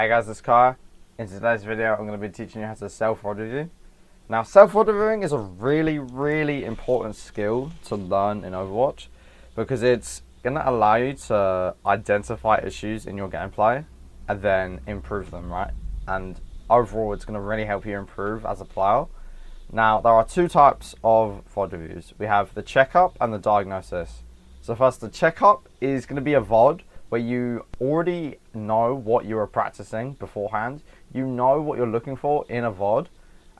Hey guys, it's Kai. In today's video, I'm going to be teaching you how to self-VOD review. Now, self-VOD reviewing is a really important skill to learn in Overwatch because it's going to allow you to identify issues in your gameplay and then improve them, right? And overall, it's going to really help you improve as a player. Now, there are two types of VOD reviews. We have the checkup and the diagnosis. So first, the checkup is going to be a VOD where you already know what you are practicing beforehand. You know what you're looking for in a VOD,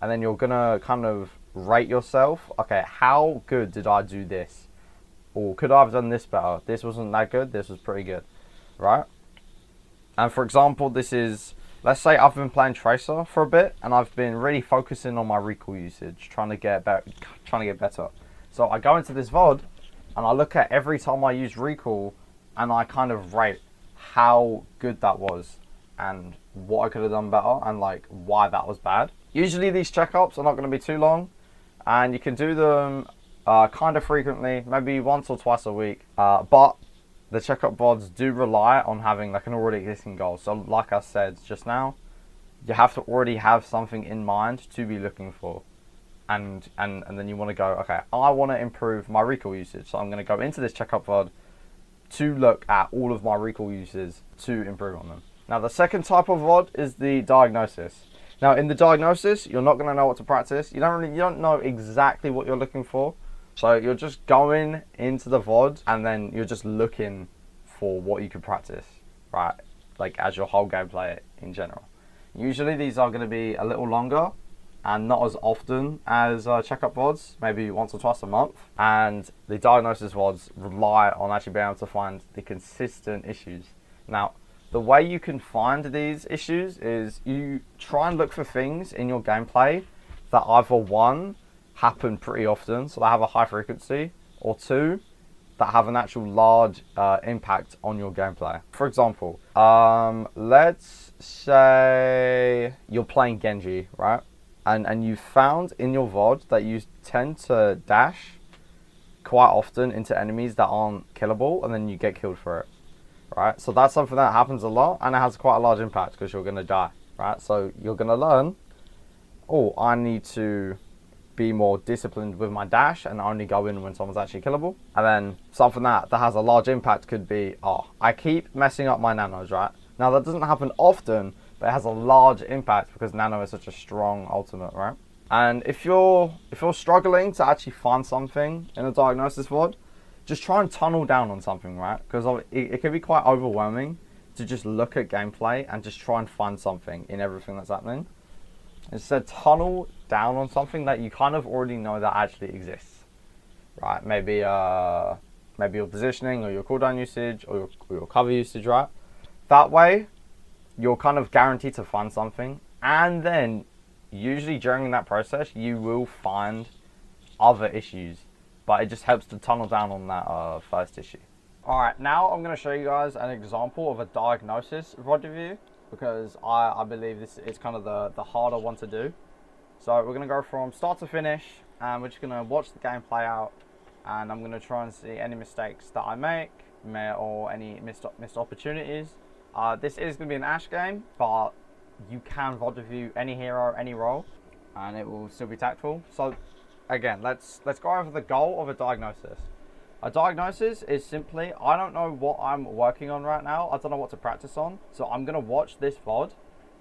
and then you're gonna kind of rate yourself. Okay, how good did I do this? Or could I have done this better? This wasn't that good, this was pretty good, right? And for example, this is, let's say I've been playing Tracer for a bit, and I've been really focusing on my recall usage, trying to get better. So I go into this VOD, and I look at every time I use recall, and I kind of rate how good that was and what I could have done better and like why that was bad. Usually these checkups are not going to be too long, and you can do them kind of frequently, maybe once or twice a week. But the checkup VODs do rely on having like an already existing goal. So like I said just now, you have to already have something in mind to be looking for. And then you want to go, okay, I want to improve my recall usage. So I'm going to go into this checkup VOD to look at all of my recall uses to improve on them. Now the second type of VOD is the diagnosis. Now in the diagnosis, you're not going to know what to practice. You don't know exactly what you're looking for. So you're just going into the VOD and then you're just looking for what you could practice, right? Like as your whole gameplay in general. Usually these are going to be a little longer and not as often as checkup VODs, maybe once or twice a month. And the diagnosis VODs rely on actually being able to find the consistent issues. Now, the way you can find these issues is you try and look for things in your gameplay that either one, happen pretty often, so they have a high frequency, or two, that have an actual large impact on your gameplay. For example, let's say you're playing Genji, right? And you found in your VOD that you tend to dash quite often into enemies that aren't killable, and then you get killed for it, right? So that's something that happens a lot, and it has quite a large impact because you're going to die, right? So you're going to learn, oh, I need to be more disciplined with my dash and only go in when someone's actually killable. And then something that has a large impact could be, oh, I keep messing up my nanos, right? Now that doesn't happen often, but it has a large impact because nano is such a strong ultimate, right? And if you're struggling to actually find something in a diagnosis VOD, just try and tunnel down on something, right? Because it can be quite overwhelming to just look at gameplay and just try and find something in everything that's happening. Instead, tunnel down on something that you kind of already know that actually exists, right? Maybe your positioning or your cooldown usage or your cover usage, right? That way, you're kind of guaranteed to find something, and then usually during that process you will find other issues, but it just helps to tunnel down on that first issue. Alright, now I'm going to show you guys an example of a diagnosis VOD review, because I believe this is kind of the harder one to do. So we're going to go from start to finish, and we're just going to watch the game play out, and I'm going to try and see any mistakes that I make or any missed opportunities. This is going to be an Ashe game, but you can VOD review any hero, any role, and it will still be tactful. So again, let's go over the goal of a diagnosis. A diagnosis is simply, I don't know what I'm working on right now, I don't know what to practice on, so I'm going to watch this VOD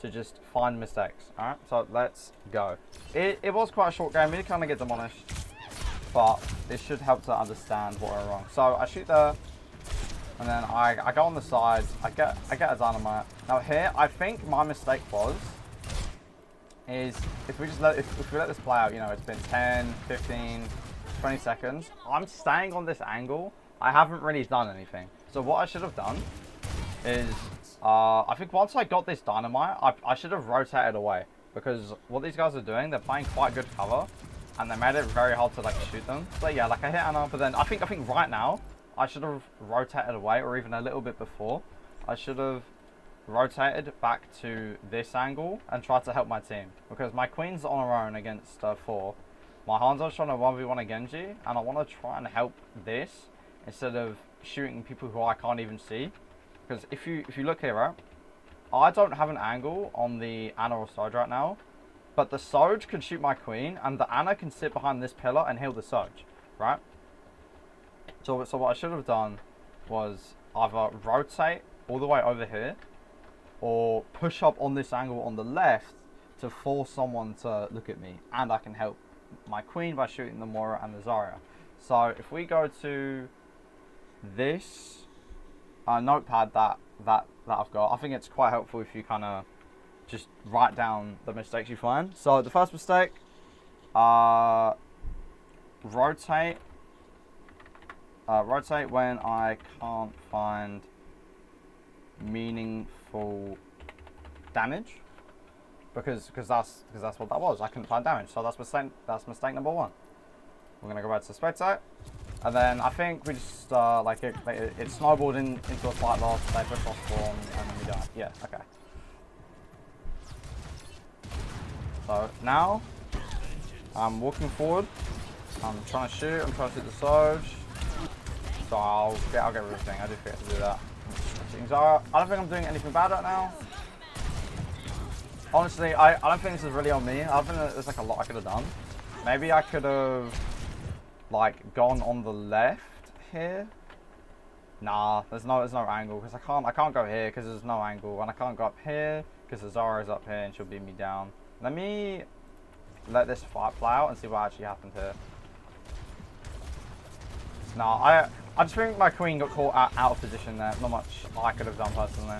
to just find mistakes. Alright, so let's go. It was quite a short game, we did kind of get demolished, but it should help to understand what went wrong. So I shoot there, and then I go on the side, I get a dynamite. Now here, I think my mistake is if we let this play out, you know, it's been 10, 15, 20 seconds, I'm staying on this angle, I haven't really done anything. So what I should have done is, I think once I got this dynamite, I should have rotated away, because what these guys are doing, they're playing quite good cover, and they made it very hard to like shoot them. But yeah, like I hit Anna, but then I think right now, I should have rotated away, or even a little bit before. I should have rotated back to this angle and tried to help my team, because my queen's on her own against 4. My Hanzo's trying to 1v1 a Genji, and I want to try and help this instead of shooting people who I can't even see. Because if you look here, right, I don't have an angle on the Ana or Soj right now, but the Soj can shoot my queen, and the Ana can sit behind this pillar and heal the Soj, right? So what I should have done was either rotate all the way over here, or push up on this angle on the left to force someone to look at me, and I can help my queen by shooting the Moira and the Zarya. So if we go to this notepad that I've got, I think it's quite helpful if you kind of just write down the mistakes you find. So the first mistake, rotate when I can't find meaningful damage, because that's what that was. I couldn't find damage, so that's mistake number one. We're gonna go back to spectate, and then I think we just like it snowballed into a fight loss. They pushed off spawn, and then we died. Yeah, okay. So now I'm walking forward. I'm trying to shoot. I'm trying to shoot the Soj. So I'll get rid of everything. I do forget to do that. I don't think I'm doing anything bad right now. Honestly, I don't think this is really on me. I think there's like a lot I could have done. Maybe I could have like gone on the left here. Nah, there's no angle because I can't go here because there's no angle, and I can't go up here because the Zarya's up here and she'll beat me down. Let me let this fight play out and see what actually happened here. Nah, I just think my queen got caught out of position there. Not much I could have done personally.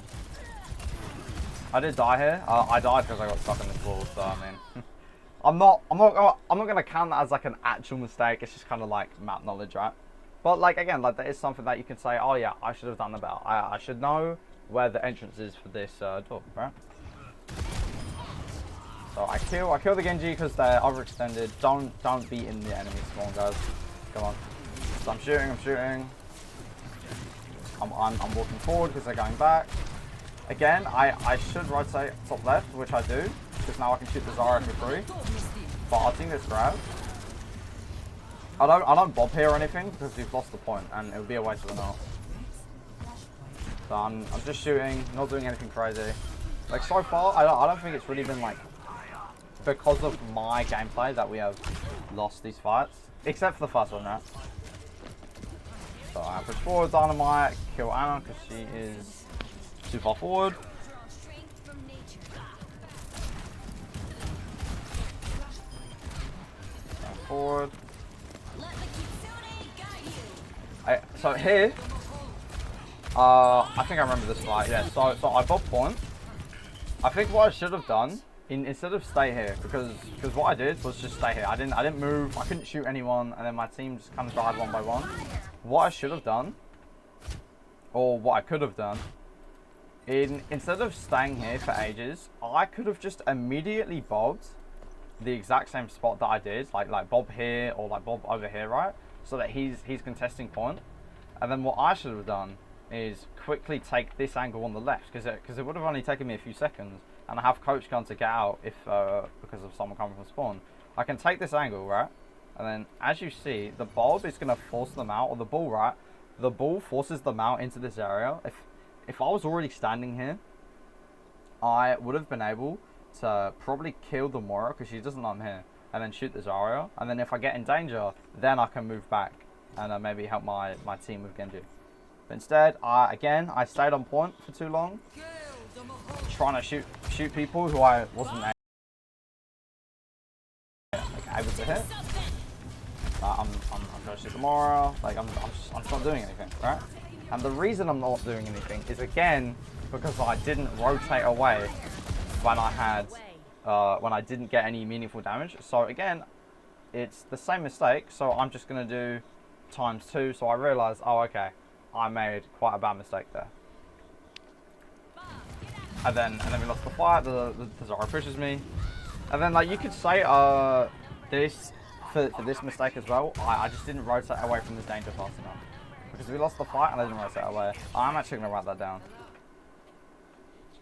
I did die here. I died because I got stuck in this wall. So I mean, I'm not gonna count that as like an actual mistake. It's just kind of like map knowledge, right? But like again, like that is something that you can say, oh yeah, I should have done the better. I should know where the entrance is for this door, right? So I kill the Genji because they're overextended. Don't be in the enemy spawn, guys. Come on. So I'm shooting. I'm walking forward because they're going back. Again, I should rotate top left, which I do, because now I can shoot the Zarya for free. But I think this grab. I don't bob here or anything because we've lost the point, and it would be a waste of an ult. So I'm just shooting, not doing anything crazy. Like so far, I don't think it's really been like because of my gameplay that we have lost these fights, except for the first one, right? So I push forward, dynamite, kill Ana because she is too far forward. Forward. So here, I think I remember this fight. Yeah. So I bob point. I think what I should have done instead of stay here, because what I did was just stay here. I didn't move. I couldn't shoot anyone, and then my team just kind of died one by one. What I should have done, or what I could have done, instead of staying here for ages, I could have just immediately bobbed the exact same spot that I did, like bob here or like bob over here, right? So that he's contesting point, and then what I should have done is quickly take this angle on the left because it would have only taken me a few seconds, and I have coach gun to get out if because of someone coming from spawn. I can take this angle, right? And then as you see, the bulb is gonna force them out, or the ball, right? The ball forces them out into this area. If I was already standing here, I would have been able to probably kill the Moira because she doesn't know I'm here, and then shoot the Zarya, and then if I get in danger, then I can move back and maybe help my team with Genji. But instead, I stayed on point for too long, trying to shoot people who I wasn't able to hit. I'm trying to shoot the Moira, like I'm just not doing anything, right? And the reason I'm not doing anything is again because I didn't rotate away when I didn't get any meaningful damage. So again, it's the same mistake. So I'm just gonna do ×2. So I realized, oh okay, I made quite a bad mistake there. And then we lost the fight. The Zarya pushes me, and then like you could say this for this mistake as well. I just didn't rotate away from this danger fast enough because we lost the fight and I didn't rotate away. I'm actually gonna write that down.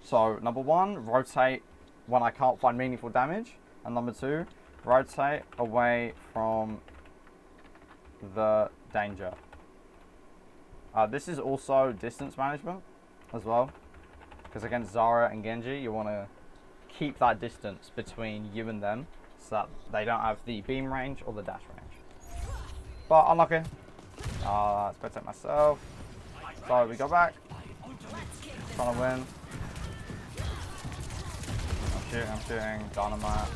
So number one, rotate when I can't find meaningful damage, and number two, rotate away from the danger. This is also distance management as well. Because against Zarya and Genji, you want to keep that distance between you and them so that they don't have the beam range or the dash range. But unlucky. Let's protect myself. So we go back. Trying to win. I'm shooting. Dynamite.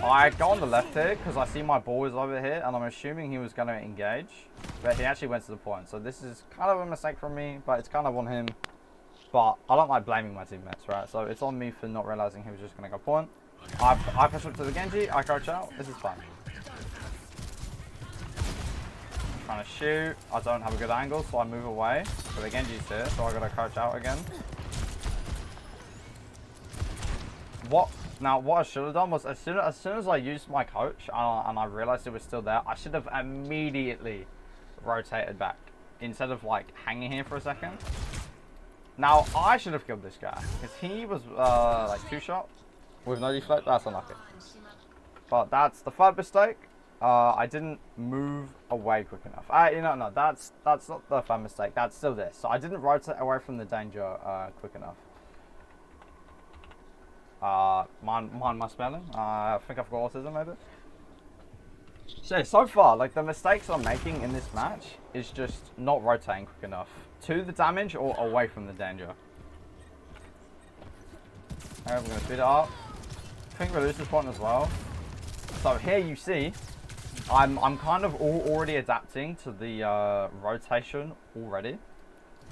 I go on the left here because I see my ball is over here and I'm assuming he was going to engage. But he actually went to the point. So this is kind of a mistake from me, but it's kind of on him. But I don't like blaming my teammates, right? So it's on me for not realizing he was just going to go point. I push up to the Genji. I crouch out. This is fine. Trying to shoot. I don't have a good angle, so I move away. But the Genji's here, so I got to crouch out again. What I should have done was as soon as I used my coach and I realized it was still there, I should have immediately rotated back instead of like hanging here for a second. Now I should have killed this guy because he was like 2-shot with no deflect. That's unlucky. But that's the third mistake. I didn't move away quick enough. No, that's not the third mistake. That's still this. So I didn't rotate away from the danger quick enough. Mind my spelling. I think I've got autism maybe. So far, like the mistakes I'm making in this match is just not rotating quick enough to the damage or away from the danger. Okay, I'm gonna speed it up. I think we lose this point as well. So here you see, I'm kind of already adapting to the rotation already.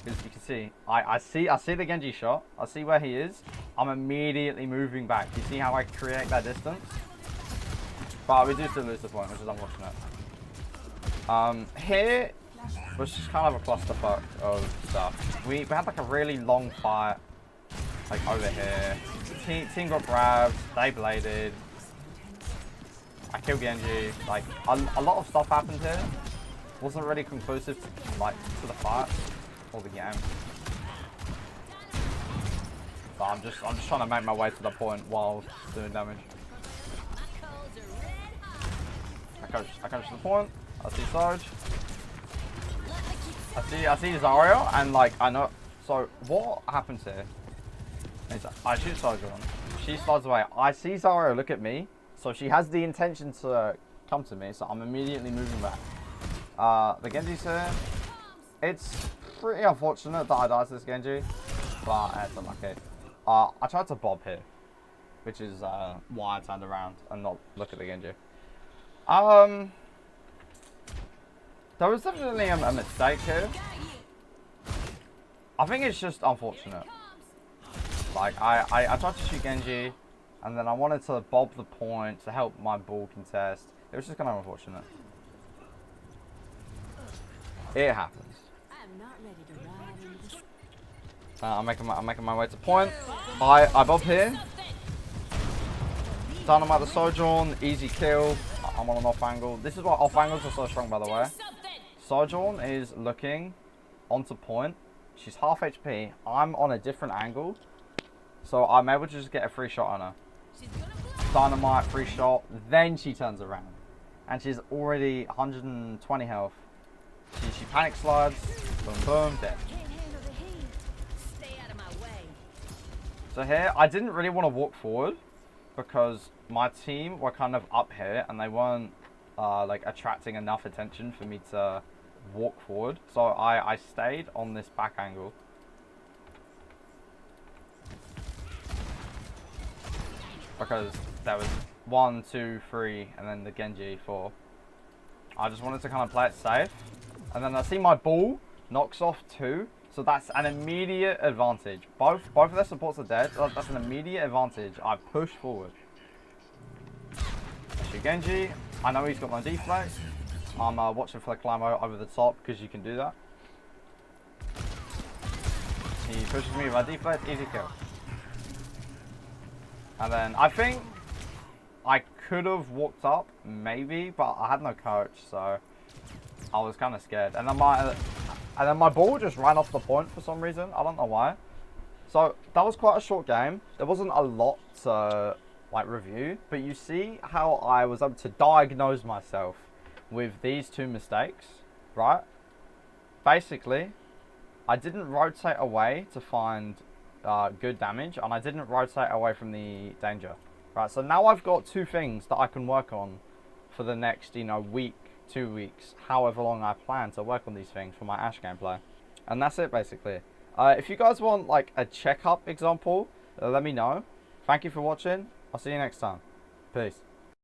Because you can see, I see the Genji shot. I see where he is. I'm immediately moving back. You see how I create that distance? But we do still lose the point, which is unfortunate. Here was just kind of a clusterfuck of stuff. We had like a really long fight, like over here. Team got grabbed. They bladed. I killed Genji. Like a lot of stuff happened here. Wasn't really conclusive to the fight. Or the game. But I'm just trying to make my way to the point while doing damage. I coach to the point. I see Sarge. I see Zarya and like I know. So what happens here is I shoot Sarge on. She slides away. I see Zarya look at me. So she has the intention to come to me. So I'm immediately moving back. The Genji's here. It's pretty unfortunate that I died to this Genji, but it's unlucky. I tried to bob here, which is why I turned around and not look at the Genji. There was definitely a mistake here. I think it's just unfortunate. Like I tried to shoot Genji, and then I wanted to bob the point to help my ball contest. It was just kind of unfortunate. It happens. I'm making my way to point. I bob here. Dynamite the Sojourn, easy kill. I'm on an off angle. This is why off angles are so strong, by the way. Sojourn is looking onto point. She's half HP. I'm on a different angle, so I'm able to just get a free shot on her. Dynamite, free shot. Then she turns around, and she's already 120 health. She panic slides. Boom, boom, dead. So here, I didn't really want to walk forward because my team were kind of up here and they weren't like attracting enough attention for me to walk forward. So I stayed on this back angle. Because there was 1, 2, 3, and then the Genji 4. I just wanted to kind of play it safe. And then I see my ball knocks off 2. So that's an immediate advantage. Both of their supports are dead. So that's an immediate advantage. I push forward. I shoot Genji. I know he's got my deflect. I'm watching for the climb over the top because you can do that. He pushes me with my deflect. Easy kill. And then I think I could have walked up, maybe, but I had no coach, so I was kind of scared. And then my ball just ran off the point for some reason. I don't know why. So that was quite a short game. There wasn't a lot to like review, but you see how I was able to diagnose myself with these 2 mistakes, right? Basically, I didn't rotate away to find good damage, and I didn't rotate away from the danger. Right, so now I've got 2 things that I can work on for the next, week, 2 weeks, however long I plan to work on these things for my Ash gameplay. And that's it, basically. If you guys want, like, a checkup example, let me know. Thank you for watching. I'll see you next time. Peace.